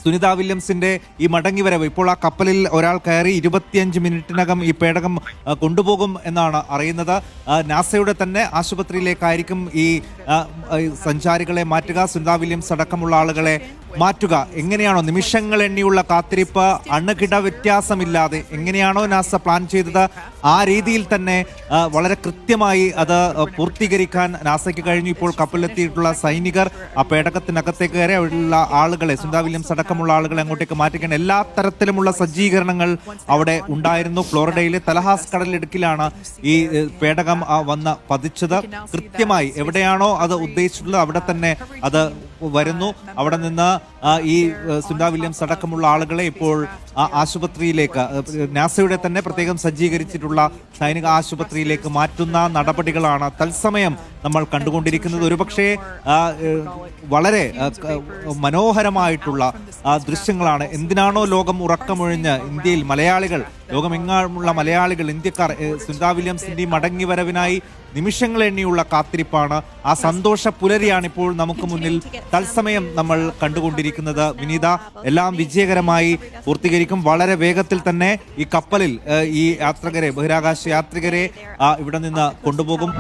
സുനിത വില്യംസിന്റെ ഈ മടങ്ങിവരവ്, ഇപ്പോൾ ആ കപ്പലിൽ ഒരാൾ കയറി 25 മിനിറ്റിനകം ഈ പേടകം കൊണ്ടുപോകും എന്നാണ് അറിയുന്നത്. നാസയുടെ തന്നെ ആശുപത്രിയിലേക്കായിരിക്കും ഈ സഞ്ചാരികളെ മാറ്റുക, സുനിത വില്യംസ് അടക്കമുള്ള ആളുകളെ മാറ്റുക. എങ്ങനെയാണോ നിമിഷങ്ങൾ എണ്ണിയുള്ള കാത്തിരിപ്പ്, അണുകിട വ്യത്യാസമില്ലാതെ എങ്ങനെയാണോ നാസ പ്ലാൻ ചെയ്തത് ആ രീതിയിൽ തന്നെ വളരെ കൃത്യമായി അത് പൂർത്തീകരിക്കാൻ നാസയ്ക്ക് കഴിഞ്ഞു. ഇപ്പോൾ കപ്പലിലെത്തിയിട്ടുള്ള സൈനികർ ആ പേടകത്തിനകത്തേക്ക് കയറി അവിടെയുള്ള ആളുകളെ, സുനിത വില്യംസ് അടക്കമുള്ള ആളുകളെ അങ്ങോട്ടേക്ക് മാറ്റിക്കാൻ എല്ലാ തരത്തിലുമുള്ള സജ്ജീകരണങ്ങൾ അവിടെ ഉണ്ടായിരുന്നു. ഫ്ലോറിഡയിലെ തലഹാസ് കടലിടുക്കിലാണ് ഈ പേടകം വന്ന് പതിച്ചത്. കൃത്യമായി എവിടെയാണോ അത് ഉദ്ദേശിച്ചിട്ടുള്ളത് അവിടെ തന്നെ അത് വരുന്നു. അവിടെ നിന്ന് ഈ സുനിത വില്യംസ് അടക്കമുള്ള ആളുകളെ ഇപ്പോൾ ആശുപത്രിയിലേക്ക്, നാസയുടെ തന്നെ പ്രത്യേകം സജ്ജീകരിച്ചിട്ടുള്ള സൈനിക ആശുപത്രിയിലേക്ക് മാറ്റുന്ന നടപടികളാണ് തത്സമയം നമ്മൾ കണ്ടുകൊണ്ടിരിക്കുന്നത്. ഒരുപക്ഷെ വളരെ മനോഹരമായിട്ടുള്ള ദൃശ്യങ്ങളാണ്. എന്തിനാണോ ലോകം ഉറക്കമൊഴിഞ്ഞ് ഇന്ത്യയിൽ മലയാളികൾ, ലോകമെങ്ങാനുള്ള മലയാളികൾ, ഇന്ത്യക്കാർ സുനിത വില്യംസിന്റെ മടങ്ങി വരവിനായി നിമിഷങ്ങൾ എണ്ണിയുള്ള കാത്തിരിപ്പാണ്. ആ സന്തോഷ പുലരിയാണ് ഇപ്പോൾ നമുക്ക് മുന്നിൽ തത്സമയം നമ്മൾ കണ്ടുകൊണ്ടിരിക്കുന്നത്. വിനീത, എല്ലാം വിജയകരമായി പൂർത്തീകരിക്കും. വളരെ വേഗത്തിൽ തന്നെ ഈ കപ്പലിൽ ഈ യാത്രികരെ, ബഹിരാകാശ യാത്രികരെ ഇവിടെ നിന്ന് കൊണ്ടുപോകും.